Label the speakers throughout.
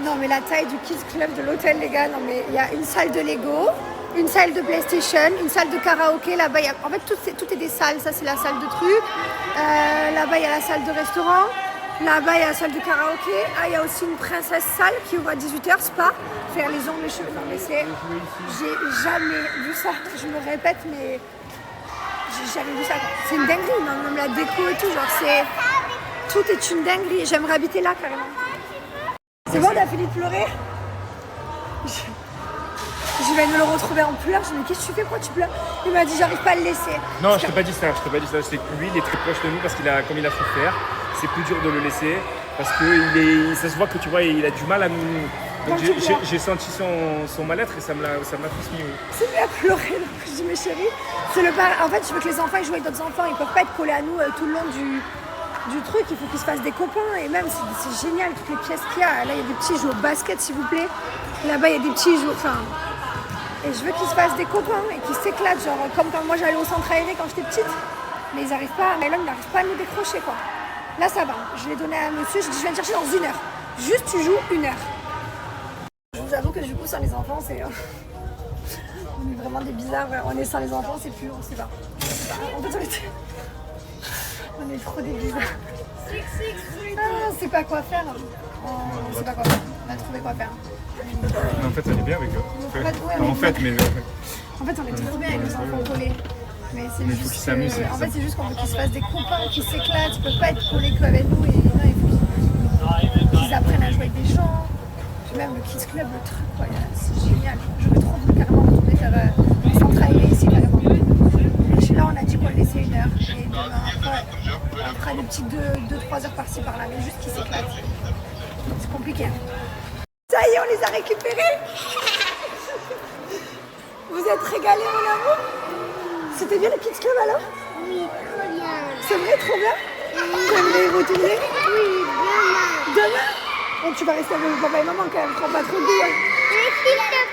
Speaker 1: Non, mais la taille du Kids Club de l'hôtel, les gars, non, mais il y a une salle de Lego, une salle de PlayStation, une salle de karaoké. Là-bas, en fait, tout est des salles. Ça, c'est la salle de trucs. Là-bas, il y a la salle de restaurant. Là-bas, il y a la salle de karaoké. Ah, il y a aussi une princesse salle qui ouvre à 18h, spa. Faire les ongles, les cheveux. Non, mais c'est... J'ai jamais vu ça. Je me répète, mais... J'ai jamais vu ça. C'est une dinguerie, non, même la déco et tout. Genre, c'est... Tout est une dinguerie. J'aimerais habiter là, carrément. C'est bon, t'as fini de pleurer? Je vais me le retrouver en pleurs. Je me dis, qu'est-ce que tu fais? Pourquoi tu pleures? Il m'a dit, j'arrive pas à le laisser.
Speaker 2: Non, je t'ai pas dit ça. C'est que lui, il est très proche de nous parce comme il a souffert, c'est plus dur de le laisser parce que ça se voit que tu vois, il a du mal à nous. Donc j'ai senti son mal-être et ça m'a plus mis.
Speaker 1: C'est bien pleurer. Donc je dis, mais chérie, c'est le bar. En fait, je veux que les enfants ils jouent avec d'autres enfants. Ils peuvent pas être collés à nous tout le long du truc. Il faut qu'ils se fassent des copains. Et même, c'est génial toutes les pièces qu'il y a. Là, il y a des petits joueurs au basket, s'il vous plaît. Là-bas, il y a des petits joueurs. Enfin. Et je veux qu'ils se fassent des copains et qu'ils s'éclatent, genre comme quand moi j'allais au centre aéré quand j'étais petite. Mais ils n'arrivent pas, Mylon n'arrive pas à nous décrocher quoi. Là ça va, je l'ai donné à un monsieur, je dis je viens te chercher dans 1 heure. Juste tu joues 1 heure. Je vous avoue que du coup sans les enfants c'est... on est vraiment des bizarres, on est sans les enfants c'est plus, on sait pas. En fait on est trop des bizarres. On sait pas quoi faire. On sait pas quoi faire, on a trouvé quoi faire.
Speaker 2: En fait, on est bien avec eux. En fait,
Speaker 1: on est trop bien avec les enfants collés. Mais c'est juste.
Speaker 2: Faut qu'ils s'amusent.
Speaker 1: En fait, c'est juste qu'on veut qu'ils se fassent des copains, qu'ils s'éclatent. Ils peuvent pas être collés qu'avec nous. Et non, il faut qu'ils apprennent à jouer avec des gens. Puis même le Kids Club, le truc, quoi. C'est génial. J'aurais trop voulu carrément retourner faire le centre aéré ici, carrément. Et là, on a dit qu'on le laissait 1 heure. Et demain, après, on fera des petits 2-3 heures par-ci par-là. Mais juste qu'ils s'éclatent. C'est compliqué. Ça y est, on les a récupérés. Vous êtes régalés, mon amour? C'était bien le Kids Club alors?
Speaker 3: Oui, trop bien.
Speaker 1: C'est vrai, trop bien? J'aimerais y retourner?
Speaker 3: Oui, demain.
Speaker 1: Demain? Et tu vas rester avec papa et maman quand même, prends pas trop de goût. Hein.
Speaker 3: Mais s'il te plaît,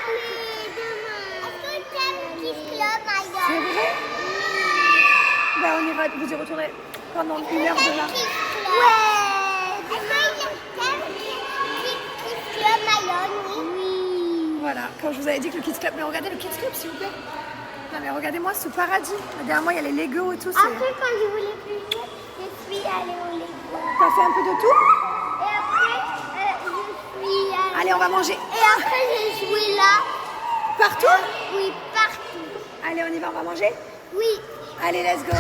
Speaker 3: demain. Est-ce que tu aimes le Kids Club, Maya?
Speaker 1: C'est vrai? Ben, on ira vous y retourner pendant 1 heure demain.
Speaker 3: Ouais. Est-ce que t'aimes le Kids Club, Maya? Oui.
Speaker 1: Voilà, quand je vous avais dit que le Kids Club, mais regardez le Kids Club s'il vous plaît. Non mais regardez-moi ce paradis. Derrière moi il y a les Lego et tout.
Speaker 3: Après quand je voulais plus jouer, je suis allée au Lego.
Speaker 1: T'as fait un peu de tout?
Speaker 3: Et après, je suis allée...
Speaker 1: Allez, on va manger.
Speaker 3: Et après, j'ai joué là.
Speaker 1: Partout?
Speaker 3: Oui, partout.
Speaker 1: Allez, on y va, on va manger?
Speaker 3: Oui.
Speaker 1: Allez, let's go.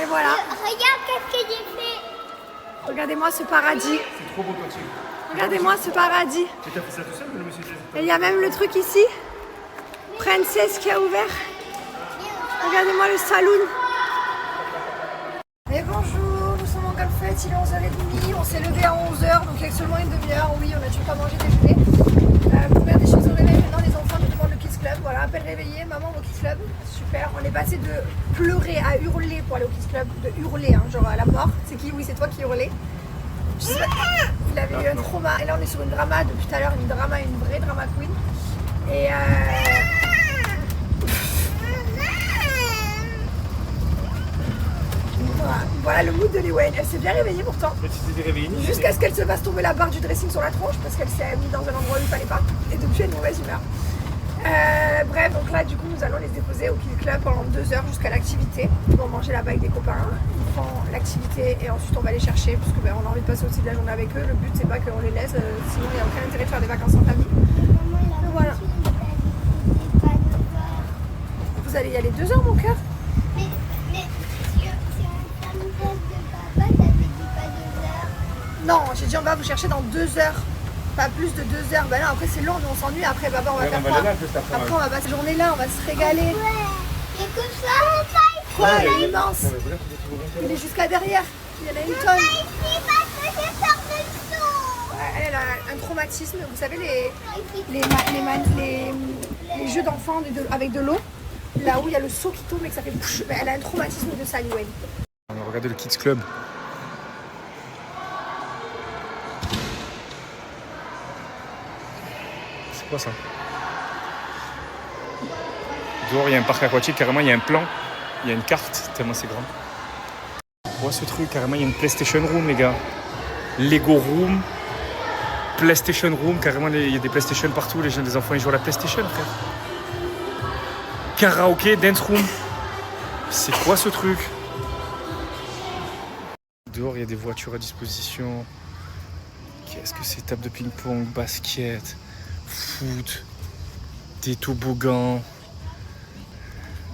Speaker 1: Et voilà.
Speaker 3: Regarde qu'est-ce que j'ai fait.
Speaker 1: Regardez-moi ce paradis.
Speaker 2: C'est trop beau quand tu.
Speaker 1: Regardez-moi ce paradis.
Speaker 2: Tu as fait ça tout seul ou le monsieur?
Speaker 1: Et il y a même le truc ici. Princesse qui a ouvert. Regardez-moi le saloon. Et bonjour, nous sommes en Golfette, il est 11h30. On s'est levé à 11h, donc il y a seulement une demi-heure. Oui, on a toujours pas mangé déjeuner. Première des choses au réveil, maintenant les enfants nous demandent le Kids Club. Voilà, appel réveillé, maman au Kids Club. Super, on est passé de pleurer à hurler pour aller au Kids Club. De hurler, hein, genre à la mort. C'est qui? Oui, c'est toi qui hurlais. Je sais pas, il avait eu un trauma. Et là on est sur une drama depuis tout à l'heure, une vraie drama queen. Et voilà le mood de Liwen. Elle s'est bien réveillée pourtant.
Speaker 2: Mais tu t'es réveillée
Speaker 1: jusqu'à ce qu'elle se fasse tomber la barre du dressing sur la tronche parce qu'elle s'est mise dans un endroit où il fallait pas. Et depuis elle est de mauvaise humeur. Bref, donc là du coup nous allons les déposer au Kids Club pendant 2 heures jusqu'à l'activité. Ils vont manger là-bas avec des copains. Ils font l'activité et ensuite on va les chercher parce que on a envie de passer aussi de la journée avec eux. Le but c'est pas qu'on les laisse, sinon il n'y a aucun intérêt de faire des vacances en famille. Donc voilà. Vous allez y aller 2 heures mon cœur?
Speaker 3: Mais si on fait de papa, ça fait pas 2 heures.
Speaker 1: Non, j'ai dit on va vous chercher dans 2 heures. Pas plus de 2 heures. Ben là après c'est long, nous on s'ennuie. Après papa on va faire quoi? Après on va passer la journée là, on va se régaler.
Speaker 3: Ouais. Et que ça,
Speaker 1: Quoi, il est immense. Il est jusqu'à derrière. Il y en a une tonne.
Speaker 3: ici parce que j'ai peur de tout.
Speaker 1: Ouais, elle a un traumatisme. Vous savez les jeux d'enfants avec de l'eau. Là où il y a le seau qui tombe et que ça fait bouche. Ben, elle a un traumatisme de ça, Liwen.
Speaker 2: On va regarder le Kids Club. C'est quoi ça? Dehors, il y a un parc aquatique, carrément, il y a un plan, il y a une carte, tellement c'est grand. On voit ce truc, carrément, il y a une PlayStation Room, les gars. Lego Room. PlayStation Room, carrément il y a des PlayStation partout, les jeunes des enfants ils jouent à la PlayStation frère. Karaoké, dance room. C'est quoi ce truc? Dehors il y a des voitures à disposition. Qu'est-ce que c'est? Table de ping-pong, basket, foot, des toboggans.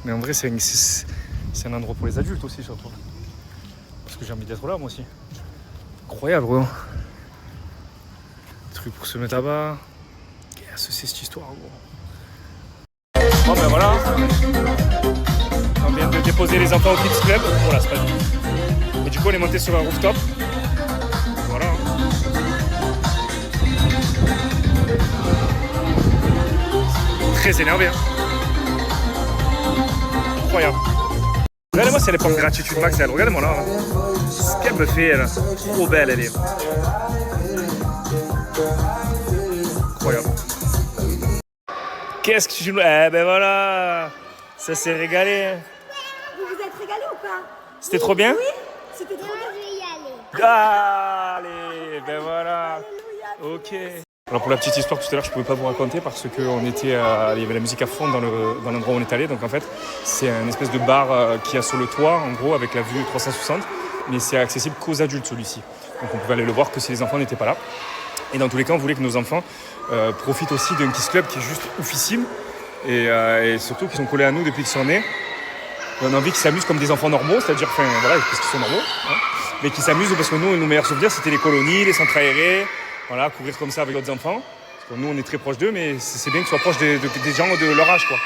Speaker 2: Mais en vrai c'est un endroit pour les adultes aussi surtout. Parce que j'ai envie d'être là moi aussi. Incroyable gros. Truc pour se mettre à bas. Qu'est-ce que c'est cette histoire gros? Bon ben voilà. On vient de déposer les enfants au Kids Club. Voilà, c'est pas du tout. Et du coup on est monté sur un rooftop. Voilà. Très énervé hein. Incroyable. Regardez-moi si elle est pas en gratitude max elle. Regardez-moi là. Ce qu'elle me fait elle. Trop belle elle est. Incroyable. Qu'est-ce que tu joues? Eh ben voilà. Ça s'est régalé.
Speaker 1: Vous vous êtes régalé ou pas?
Speaker 2: C'était trop bien?
Speaker 1: Oui, c'était trop bien.
Speaker 3: Je vais y aller.
Speaker 2: Allez, ben voilà. Ok. Alors pour la petite histoire, tout à l'heure, je pouvais pas vous raconter parce que il y avait la musique à fond dans l'endroit où on est allé. Donc en fait, c'est un espèce de bar qui a sur le toit, en gros, avec la vue 360. Mais c'est accessible qu'aux adultes celui-ci. Donc on pouvait aller le voir que si les enfants n'étaient pas là. Et dans tous les cas, on voulait que nos enfants profitent aussi d'un Kids Club qui est juste oufissime. Et surtout qu'ils sont collés à nous depuis qu'ils sont nés. On a envie qu'ils s'amusent comme des enfants normaux, c'est-à-dire, enfin voilà, parce qu'ils sont normaux. Hein, mais qu'ils s'amusent parce que nous, nos meilleurs souvenirs, c'était les colonies, les centres aérés. Voilà, courir comme ça avec d'autres enfants. Parce que nous, on est très proches d'eux, mais c'est bien qu'ils soient proches des gens de leur âge, quoi.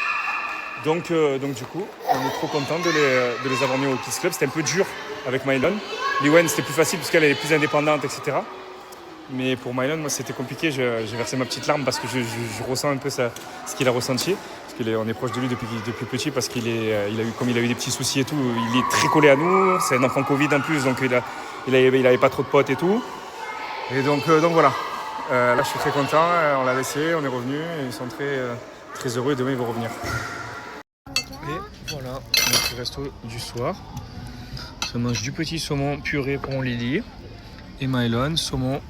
Speaker 2: Donc du coup, on est trop contents de les avoir mis au Kids Club. C'était un peu dur avec Mylon. Liwen, c'était plus facile parce qu'elle est plus indépendante, etc. Mais pour Mylon, moi, c'était compliqué. J'ai versé ma petite larme parce que je ressens un peu ce qu'il a ressenti. Parce qu'on est proche de lui depuis petit parce comme il a eu des petits soucis et tout, il est très collé à nous. C'est un enfant Covid en plus, donc il avait pas trop de potes et tout. Et donc voilà. Là, je suis très content. On l'a laissé, on est revenu. Et ils sont très heureux. Et demain, ils vont revenir. Et voilà, notre resto du soir. On mange du petit saumon puré pour Lily. Et Mylon, saumon,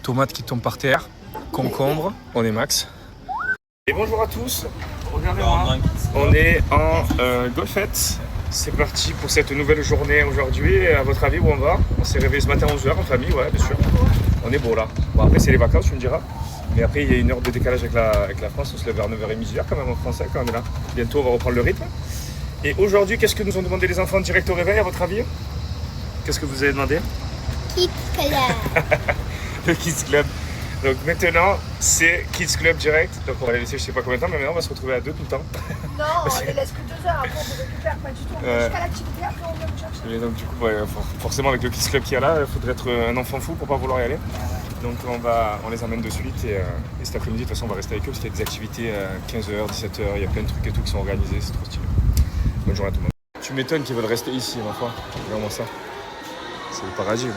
Speaker 2: tomate qui tombe par terre, concombre. On est max. Et bonjour à tous. Regardez-moi. On est en golfette. C'est parti pour cette nouvelle journée aujourd'hui. À votre avis, où on va? On s'est réveillé ce matin à 11h en famille, ouais, bien sûr. On est beau là. Bon, après, c'est les vacances, tu me diras. Mais après, il y a une heure de décalage avec la France. On se lève vers 9h30 10h quand même en français quand on est là. Bientôt, on va reprendre le rythme. Et aujourd'hui, qu'est-ce que nous ont demandé les enfants direct au réveil, à votre avis? Qu'est-ce que vous avez demandé?
Speaker 3: Kids Club.
Speaker 2: Le Kids Club. Donc maintenant, c'est Kids Club direct. Donc on va les laisser je sais pas combien de temps, mais maintenant on va se retrouver à deux tout le temps.
Speaker 1: Non, on les laisse que 2 heures, après on ne récupère pas du tout. On va jusqu'à l'activité, après on vient vous chercher.
Speaker 2: Et donc du coup, forcément avec le Kids Club qu'il y a là, il faudrait être un enfant fou pour pas vouloir y aller. Donc on les emmène de suite et cet après-midi, de toute façon, on va rester avec eux parce qu'il y a des activités à 15h, 17h, il y a plein de trucs et tout qui sont organisés, c'est trop stylé. Bonne journée à tout le monde. Tu m'étonnes qu'ils veulent rester ici, ma foi. Regarde-moi ça. C'est le paradis.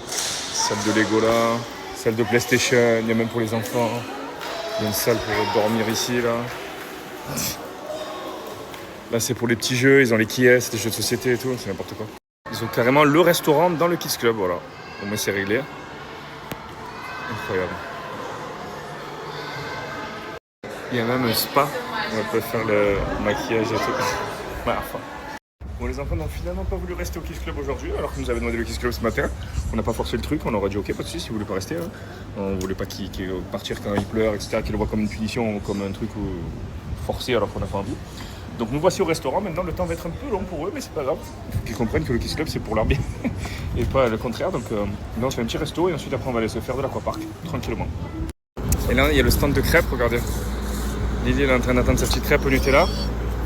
Speaker 2: Salle de Lego là. Salle de PlayStation, il y a même pour les enfants. Il y a une salle pour dormir ici, là. Là, c'est pour les petits jeux, ils ont les quilles, des jeux de société et tout, c'est n'importe quoi. Ils ont carrément le restaurant dans le Kids Club, voilà. Au moins, c'est réglé. Incroyable. Il y a même un spa, on peut faire le maquillage et tout. Voilà, enfin. Bon, les enfants n'ont finalement pas voulu rester au Kids Club aujourd'hui, alors qu'ils nous avaient demandé le Kids Club ce matin. On n'a pas forcé le truc, on leur a dit ok, pas de soucis, si vous voulez pas rester. Hein. On voulait pas qu'ils partir quand ils pleurent, etc., qu'ils le voient comme une punition, comme un truc forcé alors qu'on n'a pas envie. Donc nous voici au restaurant, maintenant le temps va être un peu long pour eux, mais c'est pas grave. Il faut qu'ils comprennent que le Kids Club c'est pour leur bien, et pas le contraire. Donc là on se fait un petit resto, et ensuite après on va aller se faire de l'aquapark, tranquillement. Et là il y a le stand de crêpes, regardez. Lily elle est en train d'attendre sa petite crêpe au Nutella.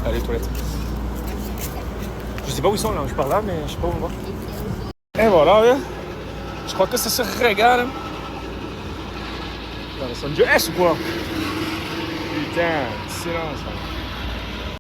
Speaker 2: Allez, toilettes. Je sais pas où ils sont là, je pars là, mais je sais pas où on va. Et voilà, ouais. Je crois que ça se régale. Là, le son de S ou quoi? Putain, silence.